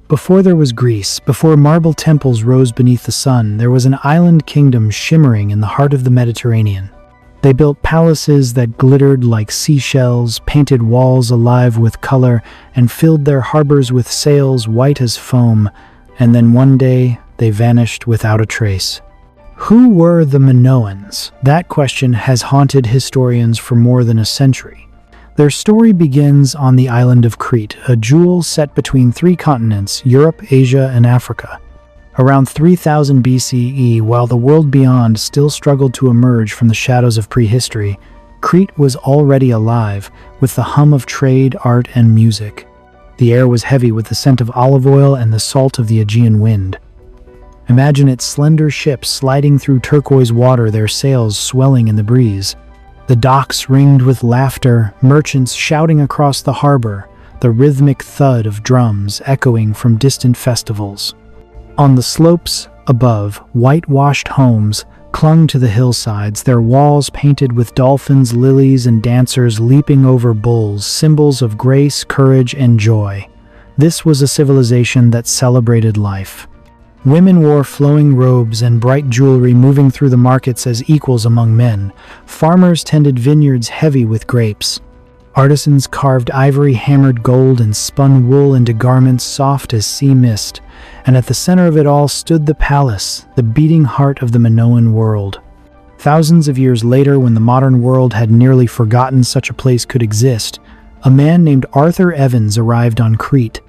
Before there was Greece, before marble temples rose beneath the sun, there was an island kingdom shimmering in the heart of the Mediterranean. They built palaces that glittered like seashells, painted walls alive with color, and filled their harbors with sails white as foam, and then one day they vanished without a trace. Who were the Minoans? That question has haunted historians for more than a century. Their story begins on the island of Crete, a jewel set between three continents, Europe, Asia, and Africa. Around 3000 BCE, while the world beyond still struggled to emerge from the shadows of prehistory, Crete was already alive, with the hum of trade, art, and music. The air was heavy with the scent of olive oil and the salt of the Aegean wind. Imagine its slender ships sliding through turquoise water, their sails swelling in the breeze. The docks ringed with laughter, merchants shouting across the harbor, the rhythmic thud of drums echoing from distant festivals. On the slopes above, whitewashed homes clung to the hillsides, their walls painted with dolphins, lilies, and dancers leaping over bulls, symbols of grace, courage, and joy. This was a civilization that celebrated life. Women wore flowing robes and bright jewelry, moving through the markets as equals among men. Farmers tended vineyards heavy with grapes. Artisans carved ivory, hammered gold, and spun wool into garments soft as sea mist. And at the center of it all stood the palace, the beating heart of the Minoan world. Thousands of years later, when the modern world had nearly forgotten such a place could exist, a man named Arthur Evans arrived on Crete.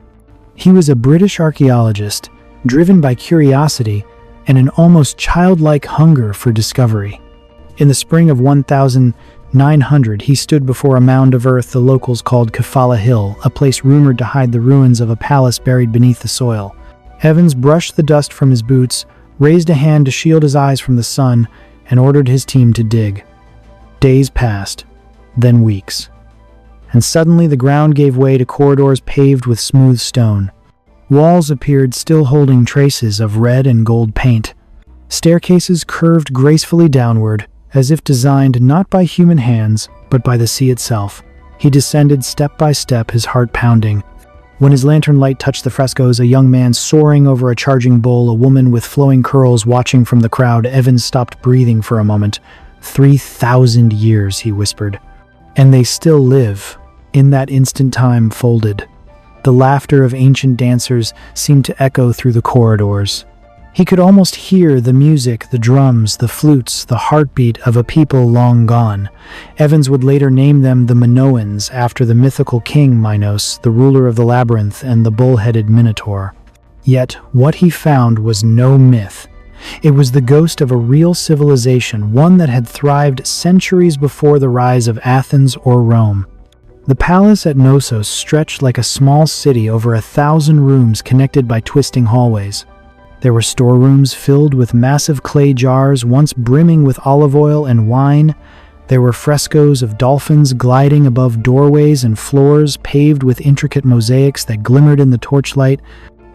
He was a British archaeologist, driven by curiosity and an almost childlike hunger for discovery. In the spring of 1900, he stood before a mound of earth the locals called Kefala Hill, a place rumored to hide the ruins of a palace buried beneath the soil. Evans brushed the dust from his boots, raised a hand to shield his eyes from the sun, and ordered his team to dig. Days passed, then weeks. And suddenly the ground gave way to corridors paved with smooth stone. Walls appeared still holding traces of red and gold paint. Staircases curved gracefully downward, as if designed not by human hands, but by the sea itself. He descended step by step, his heart pounding. When his lantern light touched the frescoes, a young man soaring over a charging bull, a woman with flowing curls watching from the crowd, Evans stopped breathing for a moment. 3,000 years, he whispered. And they still live, in that instant time folded. The laughter of ancient dancers seemed to echo through the corridors. He could almost hear the music, the drums, the flutes, the heartbeat of a people long gone. Evans would later name them the Minoans, after the mythical king Minos, the ruler of the labyrinth, and the bull-headed minotaur. Yet, what he found was no myth. It was the ghost of a real civilization, one that had thrived centuries before the rise of Athens or Rome. The palace at Knossos stretched like a small city over 1,000 rooms connected by twisting hallways. There were storerooms filled with massive clay jars once brimming with olive oil and wine. There were frescoes of dolphins gliding above doorways and floors paved with intricate mosaics that glimmered in the torchlight.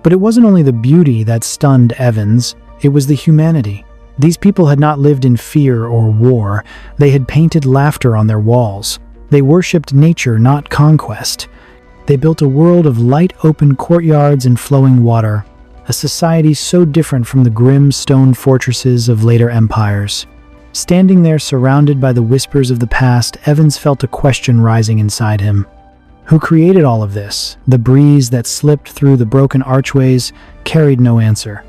But it wasn't only the beauty that stunned Evans, it was the humanity. These people had not lived in fear or war. They had painted laughter on their walls. They worshipped nature, not conquest. They built a world of light open courtyards and flowing water, a society so different from the grim stone fortresses of later empires. Standing there surrounded by the whispers of the past, Evans felt a question rising inside him. Who created all of this? The breeze that slipped through the broken archways carried no answer.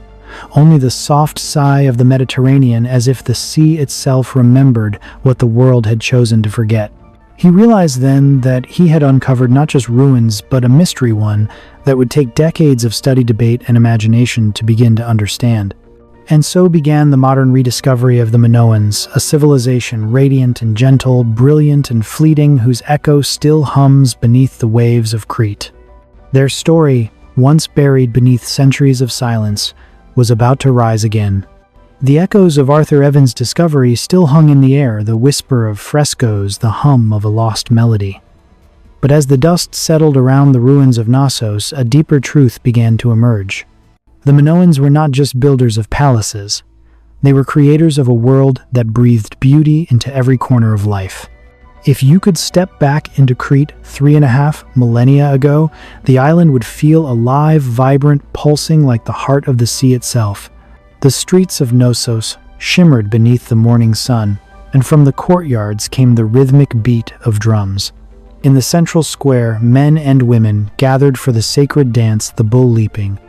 Only the soft sigh of the Mediterranean, as if the sea itself remembered what the world had chosen to forget. He realized then that he had uncovered not just ruins, but a mystery one that would take decades of study, debate, and imagination to begin to understand. And so began the modern rediscovery of the Minoans, a civilization radiant and gentle, brilliant and fleeting, whose echo still hums beneath the waves of Crete. Their story, once buried beneath centuries of silence, was about to rise again. The echoes of Arthur Evans' discovery still hung in the air, the whisper of frescoes, the hum of a lost melody. But as the dust settled around the ruins of Knossos, a deeper truth began to emerge. The Minoans were not just builders of palaces. They were creators of a world that breathed beauty into every corner of life. If you could step back into Crete 3.5 millennia ago, the island would feel alive, vibrant, pulsing like the heart of the sea itself. The streets of Knossos shimmered beneath the morning sun, and from the courtyards came the rhythmic beat of drums. In the central square, men and women gathered for the sacred dance, the bull leaping.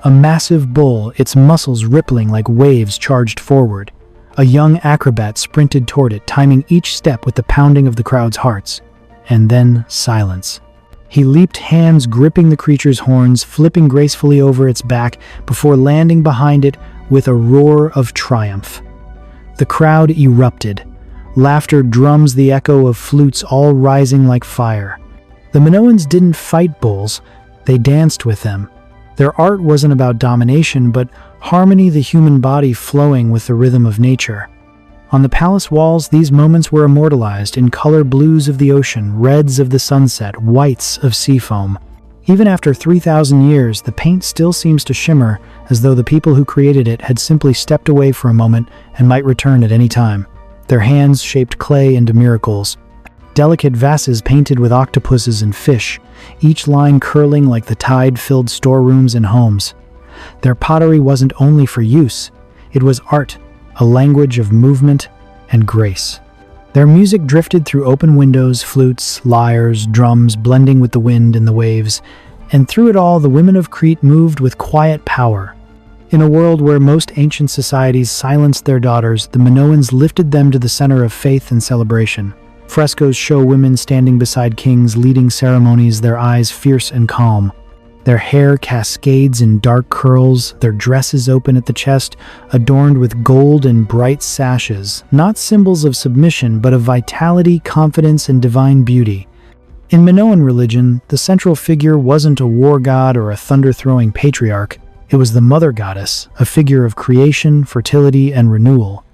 A massive bull, its muscles rippling like waves, charged forward. A young acrobat sprinted toward it, timing each step with the pounding of the crowd's hearts. And then silence. He leaped, hands gripping the creature's horns, flipping gracefully over its back before landing behind it with a roar of triumph. The crowd erupted. Laughter, drums, the echo of flutes, all rising like fire. The Minoans didn't fight bulls, they danced with them. Their art wasn't about domination, but harmony, the human body flowing with the rhythm of nature. On the palace walls, these moments were immortalized in color: blues of the ocean, reds of the sunset, whites of sea foam. Even after 3,000 years, the paint still seems to shimmer, as though the people who created it had simply stepped away for a moment and might return at any time. Their hands shaped clay into miracles. Delicate vases painted with octopuses and fish, each line curling like the tide-filled storerooms and homes. Their pottery wasn't only for use, it was art, a language of movement and grace. Their music drifted through open windows, flutes, lyres, drums blending with the wind and the waves, and through it all the women of Crete moved with quiet power. In a world where most ancient societies silenced their daughters, the Minoans lifted them to the center of faith and celebration. Frescoes show women standing beside kings, leading ceremonies, their eyes fierce and calm. Their hair cascades in dark curls, their dresses open at the chest, adorned with gold and bright sashes, not symbols of submission, but of vitality, confidence, and divine beauty. In Minoan religion, the central figure wasn't a war god or a thunder-throwing patriarch. It was the mother goddess, a figure of creation, fertility, and renewal.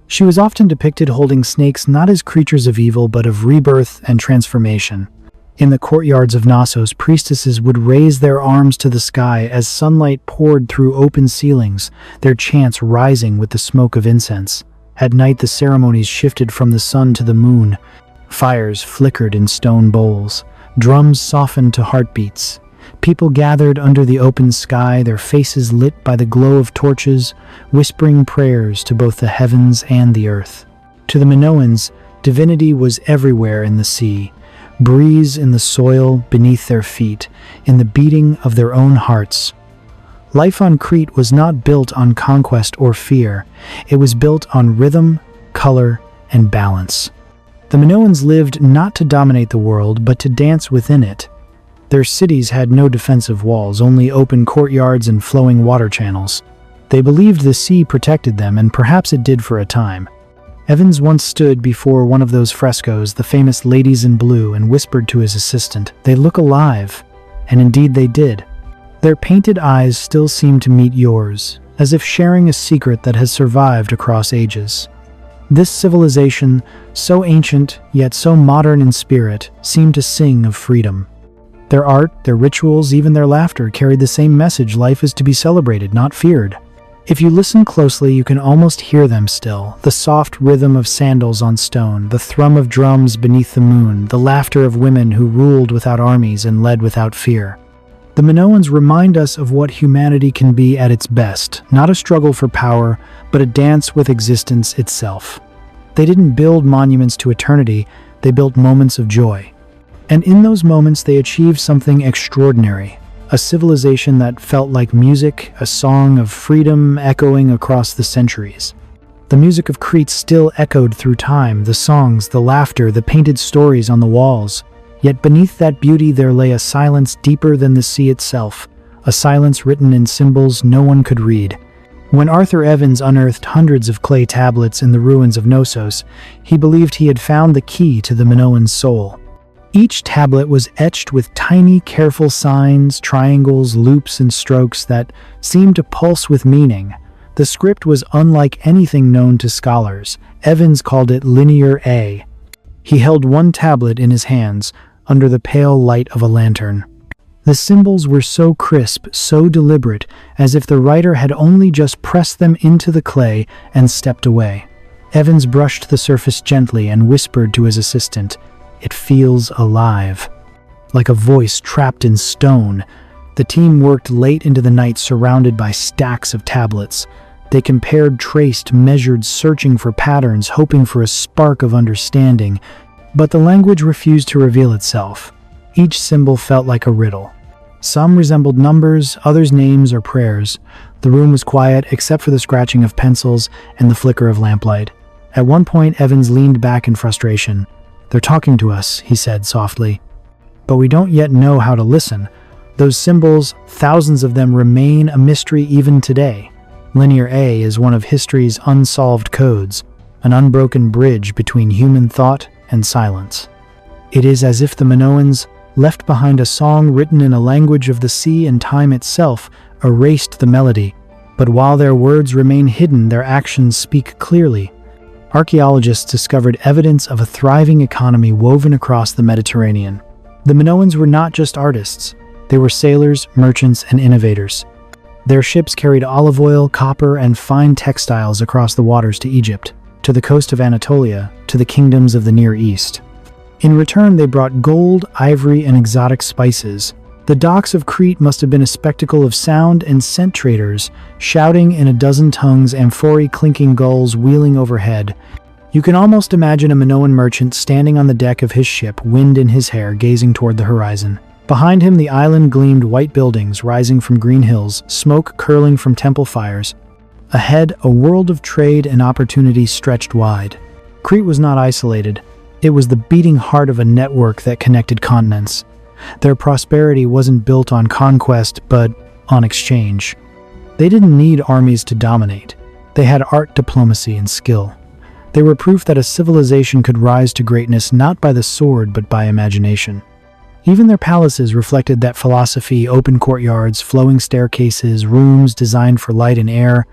She was often depicted holding snakes not as creatures of evil, but of rebirth and transformation. In the courtyards of Knossos, priestesses would raise their arms to the sky as sunlight poured through open ceilings, their chants rising with the smoke of incense. At night, the ceremonies shifted from the sun to the moon. Fires flickered in stone bowls. Drums softened to heartbeats. People gathered under the open sky, their faces lit by the glow of torches, whispering prayers to both the heavens and the earth. To the Minoans, divinity was everywhere in the sea, breeze in the soil beneath their feet, in the beating of their own hearts. Life on Crete was not built on conquest or fear. It was built on rhythm, color, and balance. The Minoans lived not to dominate the world, but to dance within it. Their cities had no defensive walls, only open courtyards and flowing water channels. They believed the sea protected them, and perhaps it did for a time. Evans once stood before one of those frescoes, the famous Ladies in Blue, and whispered to his assistant, "They look alive." And indeed they did. Their painted eyes still seemed to meet yours, as if sharing a secret that has survived across ages. This civilization, so ancient yet so modern in spirit, seemed to sing of freedom. Their art, their rituals, even their laughter carried the same message: life is to be celebrated, not feared. If you listen closely, you can almost hear them still. The soft rhythm of sandals on stone, the thrum of drums beneath the moon, the laughter of women who ruled without armies and led without fear. The Minoans remind us of what humanity can be at its best, not a struggle for power, but a dance with existence itself. They didn't build monuments to eternity, they built moments of joy. And in those moments they achieved something extraordinary, a civilization that felt like music, a song of freedom echoing across the centuries. The music of Crete still echoed through time, the songs, the laughter, the painted stories on the walls. Yet beneath that beauty there lay a silence deeper than the sea itself, a silence written in symbols no one could read. When Arthur Evans unearthed hundreds of clay tablets in the ruins of Knossos, he believed he had found the key to the Minoan soul. Each tablet was etched with tiny, careful signs, triangles, loops, and strokes that seemed to pulse with meaning. The script was unlike anything known to scholars. Evans called it Linear A. He held one tablet in his hands, under the pale light of a lantern. The symbols were so crisp, so deliberate, as if the writer had only just pressed them into the clay and stepped away. Evans brushed the surface gently and whispered to his assistant, It feels alive. Like a voice trapped in stone, the team worked late into the night surrounded by stacks of tablets. They compared, traced, measured, searching for patterns, hoping for a spark of understanding. But the language refused to reveal itself. Each symbol felt like a riddle. Some resembled numbers, others names or prayers. The room was quiet except for the scratching of pencils and the flicker of lamplight. At one point, Evans leaned back in frustration. "They're talking to us," he said softly. "But we don't yet know how to listen. Those symbols, thousands of them, remain a mystery even today. Linear A is one of history's unsolved codes, an unbroken bridge between human thought and silence. It is as if the Minoans left behind a song written in a language of the sea and time itself, erased the melody. But while their words remain hidden, their actions speak clearly." Archaeologists discovered evidence of a thriving economy woven across the Mediterranean. The Minoans were not just artists. They were sailors, merchants, and innovators. Their ships carried olive oil, copper, and fine textiles across the waters to Egypt, to the coast of Anatolia, to the kingdoms of the Near East. In return, they brought gold, ivory, and exotic spices. The docks of Crete must have been a spectacle of sound and scent traders, shouting in a dozen tongues, amphorae clinking, gulls wheeling overhead. You can almost imagine a Minoan merchant standing on the deck of his ship, wind in his hair, gazing toward the horizon. Behind him, the island gleamed white buildings rising from green hills, smoke curling from temple fires. Ahead, a world of trade and opportunity stretched wide. Crete was not isolated. It was the beating heart of a network that connected continents. Their prosperity wasn't built on conquest, but on exchange. They didn't need armies to dominate. They had art, diplomacy, and skill. They were proof that a civilization could rise to greatness not by the sword, but by imagination. Even their palaces reflected that philosophy: open courtyards, flowing staircases, rooms designed for light and air.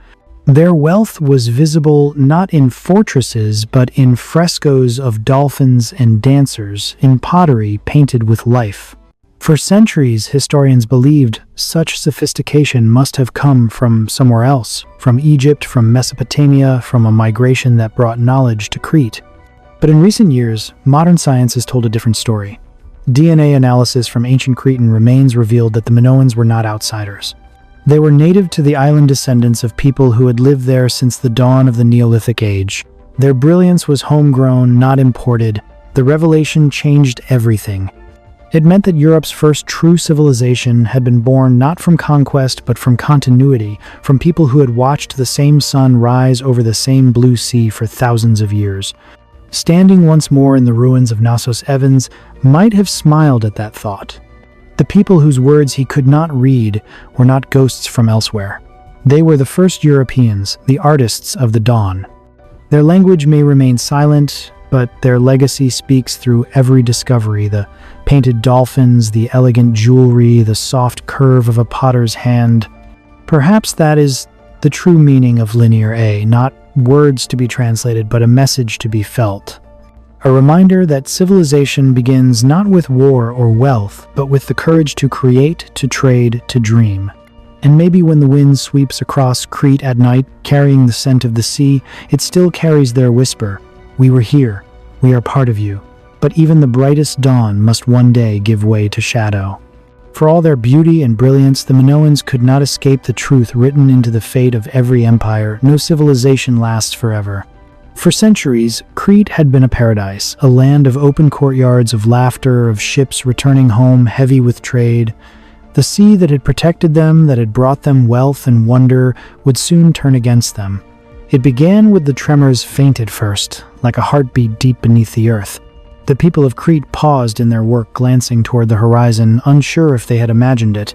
Their wealth was visible not in fortresses, but in frescoes of dolphins and dancers, in pottery painted with life. For centuries, historians believed such sophistication must have come from somewhere else, from Egypt, from Mesopotamia, from a migration that brought knowledge to Crete. But in recent years, modern science has told a different story. DNA analysis from ancient Cretan remains revealed that the Minoans were not outsiders. They were native to the island, descendants of people who had lived there since the dawn of the Neolithic Age. Their brilliance was homegrown, not imported. The revelation changed everything. It meant that Europe's first true civilization had been born not from conquest, but from continuity, from people who had watched the same sun rise over the same blue sea for thousands of years. Standing once more in the ruins of Knossos, Evans might have smiled at that thought. The people whose words he could not read were not ghosts from elsewhere. They were the first Europeans, the artists of the dawn. Their language may remain silent, but their legacy speaks through every discovery: the painted dolphins, the elegant jewelry, the soft curve of a potter's hand. Perhaps that is the true meaning of Linear A, not words to be translated, but a message to be felt. A reminder that civilization begins not with war or wealth, but with the courage to create, to trade, to dream. And maybe when the wind sweeps across Crete at night, carrying the scent of the sea, it still carries their whisper: "We were here. We are part of you." But even the brightest dawn must one day give way to shadow. For all their beauty and brilliance, the Minoans could not escape the truth written into the fate of every empire: no civilization lasts forever. For centuries, Crete had been a paradise, a land of open courtyards, of laughter, of ships returning home heavy with trade. The sea that had protected them, that had brought them wealth and wonder, would soon turn against them. It began with the tremors, faint at first, like a heartbeat deep beneath the earth. The people of Crete paused in their work, glancing toward the horizon, unsure if they had imagined it.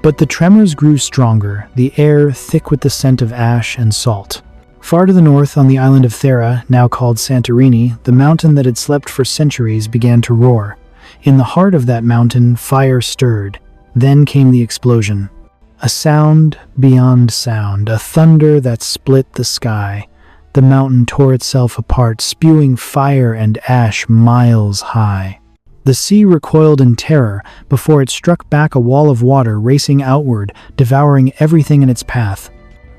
But the tremors grew stronger, the air thick with the scent of ash and salt. Far to the north, on the island of Thera, now called Santorini, the mountain that had slept for centuries began to roar. In the heart of that mountain, fire stirred. Then came the explosion. A sound beyond sound, a thunder that split the sky. The mountain tore itself apart, spewing fire and ash miles high. The sea recoiled in terror before it struck back, a wall of water racing outward, devouring everything in its path.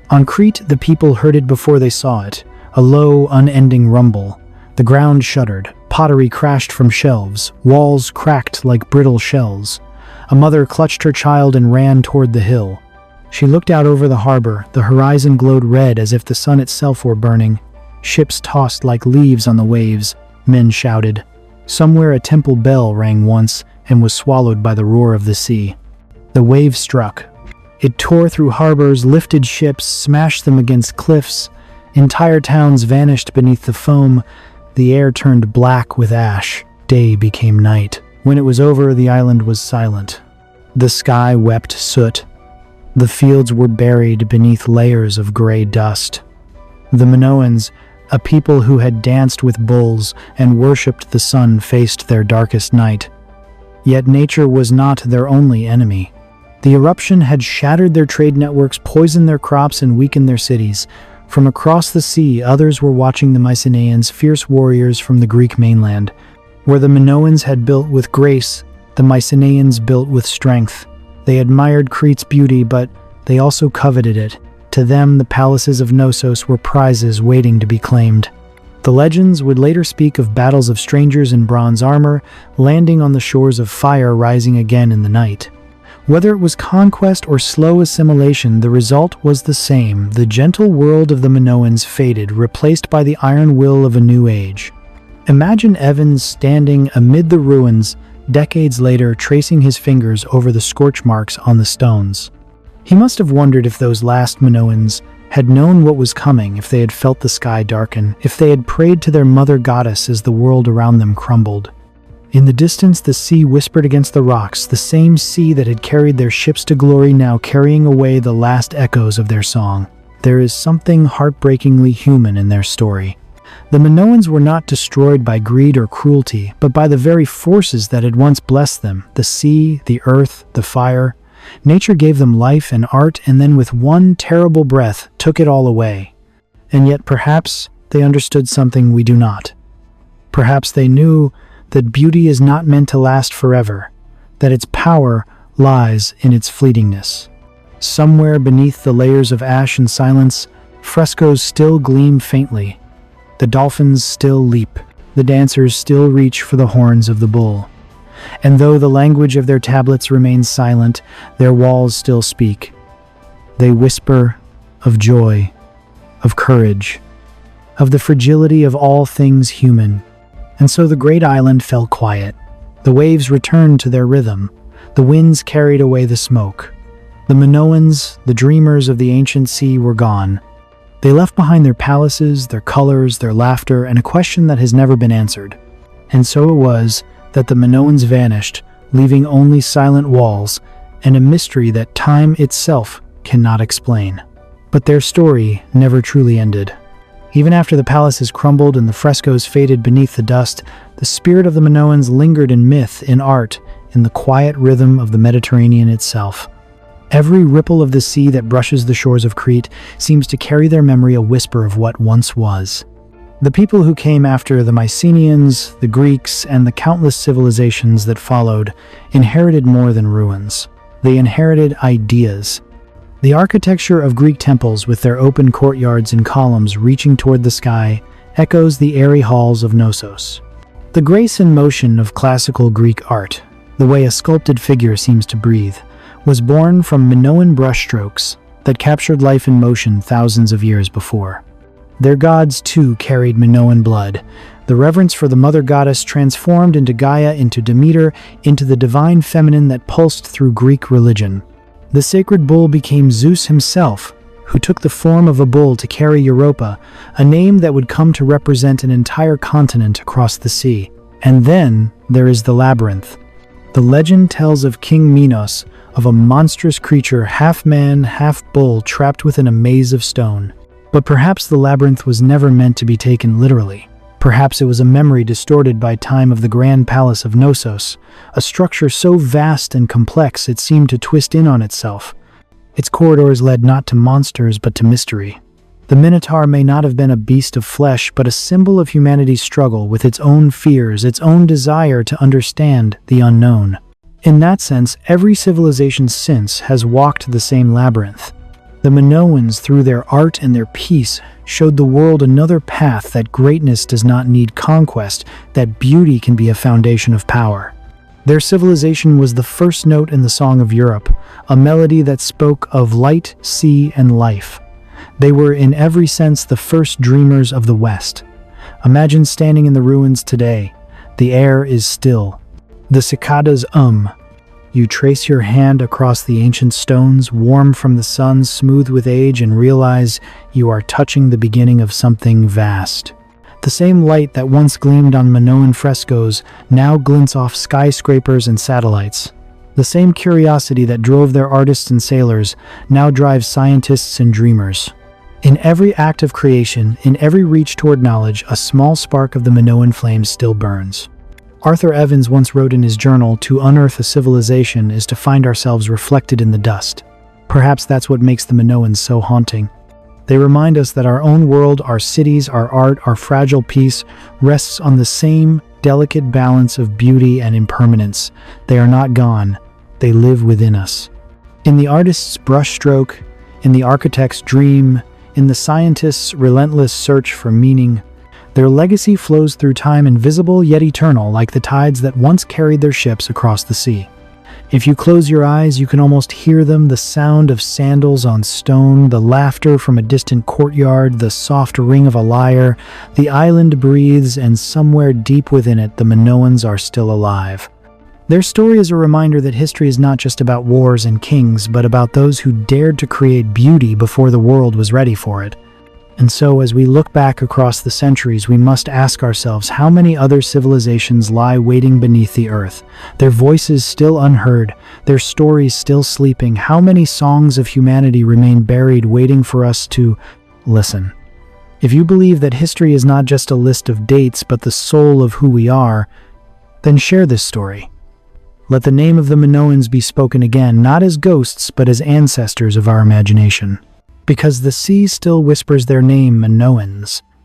On Crete, the people heard it before they saw it, a low, unending rumble. The ground shuddered, Pottery crashed from shelves, walls cracked like brittle shells. A mother clutched her child and ran toward the hill. She looked out over the harbor. The horizon glowed red as if the sun itself were burning. Ships tossed like leaves on the waves. Men shouted. Somewhere a temple bell rang once and was swallowed by the roar of the sea. The wave struck. It tore through harbors, lifted ships, smashed them against cliffs. Entire towns vanished beneath the foam. The air turned black with ash. Day became night. When it was over, the island was silent. The sky wept soot. The fields were buried beneath layers of gray dust. The Minoans, a people who had danced with bulls and worshipped the sun, faced their darkest night. Yet nature was not their only enemy. The eruption had shattered their trade networks, poisoned their crops, and weakened their cities. From across the sea, others were watching the Mycenaeans, fierce warriors from the Greek mainland. Where the Minoans had built with grace, the Mycenaeans built with strength. They admired Crete's beauty, but they also coveted it. To them, the palaces of Knossos were prizes waiting to be claimed. The legends would later speak of battles of strangers in bronze armor, landing on the shores of fire, rising again in the night. Whether it was conquest or slow assimilation, the result was the same. The gentle world of the Minoans faded, replaced by the iron will of a new age. Imagine Evans standing amid the ruins, decades later, tracing his fingers over the scorch marks on the stones. He must have wondered if those last Minoans had known what was coming, if they had felt the sky darken, if they had prayed to their mother goddess as the world around them crumbled. In the distance, the sea whispered against the rocks, the same sea that had carried their ships to glory, now carrying away the last echoes of their song. There is something heartbreakingly human in their story. The Minoans were not destroyed by greed or cruelty, but by the very forces that had once blessed them, the sea, the earth, the fire. Nature gave them life and art, and then with one terrible breath took it all away. And yet perhaps they understood something we do not. Perhaps they knew that beauty is not meant to last forever, that its power lies in its fleetingness. Somewhere beneath the layers of ash and silence, frescoes still gleam faintly. The dolphins still leap. The dancers still reach for the horns of the bull. And though the language of their tablets remains silent, their walls still speak. They whisper of joy, of courage, of the fragility of all things human. And so the great island fell quiet. The waves returned to their rhythm. The winds carried away the smoke. The Minoans, the dreamers of the ancient sea, were gone. They left behind their palaces, their colors, their laughter, and a question that has never been answered. And so it was that the Minoans vanished, leaving only silent walls and a mystery that time itself cannot explain. But their story never truly ended. Even after the palaces crumbled and the frescoes faded beneath the dust, the spirit of the Minoans lingered in myth, in art, in the quiet rhythm of the Mediterranean itself. Every ripple of the sea that brushes the shores of Crete seems to carry their memory a whisper of what once was. The people who came after the Mycenaeans, the Greeks, and the countless civilizations that followed inherited more than ruins. They inherited ideas. The architecture of Greek temples, with their open courtyards and columns reaching toward the sky, echoes the airy halls of Knossos. The grace and motion of classical Greek art, the way a sculpted figure seems to breathe, was born from Minoan brushstrokes that captured life in motion thousands of years before. Their gods, too, carried Minoan blood. The reverence for the mother goddess transformed into Gaia, into Demeter, into the divine feminine that pulsed through Greek religion. The sacred bull became Zeus himself, who took the form of a bull to carry Europa, a name that would come to represent an entire continent across the sea. And then there is the labyrinth. The legend tells of King Minos, of a monstrous creature, half man, half bull, trapped within a maze of stone. But perhaps the labyrinth was never meant to be taken literally. Perhaps it was a memory distorted by time of the grand palace of Knossos, a structure so vast and complex it seemed to twist in on itself. Its corridors led not to monsters but to mystery. The Minotaur may not have been a beast of flesh, but a symbol of humanity's struggle with its own fears, its own desire to understand the unknown. In that sense, every civilization since has walked the same labyrinth. The Minoans, through their art and their peace, showed the world another path, that greatness does not need conquest, that beauty can be a foundation of power. Their civilization was the first note in the Song of Europe, a melody that spoke of light, sea, and life. They were in every sense the first dreamers of the West. Imagine standing in the ruins today. The air is still. The cicadas You trace your hand across the ancient stones, warm from the sun, smooth with age, and realize you are touching the beginning of something vast. The same light that once gleamed on Minoan frescoes now glints off skyscrapers and satellites. The same curiosity that drove their artists and sailors now drives scientists and dreamers. In every act of creation, in every reach toward knowledge, a small spark of the Minoan flame still burns. Arthur Evans once wrote in his journal, "To unearth a civilization is to find ourselves reflected in the dust." Perhaps that's what makes the Minoans so haunting. They remind us that our own world, our cities, our art, our fragile peace rests on the same delicate balance of beauty and impermanence. They are not gone. They live within us. In the artist's brushstroke, in the architect's dream, in the scientist's relentless search for meaning, their legacy flows through time, invisible yet eternal, like the tides that once carried their ships across the sea. If you close your eyes, you can almost hear them, the sound of sandals on stone, the laughter from a distant courtyard, the soft ring of a lyre. The island breathes, and somewhere deep within it, the Minoans are still alive. Their story is a reminder that history is not just about wars and kings, but about those who dared to create beauty before the world was ready for it. And so, as we look back across the centuries, we must ask ourselves, how many other civilizations lie waiting beneath the earth, their voices still unheard, their stories still sleeping? How many songs of humanity remain buried, waiting for us to listen? If you believe that history is not just a list of dates, but the soul of who we are, then share this story. Let the name of the Minoans be spoken again, not as ghosts, but as ancestors of our imagination. Because the sea still whispers their name, Minoans.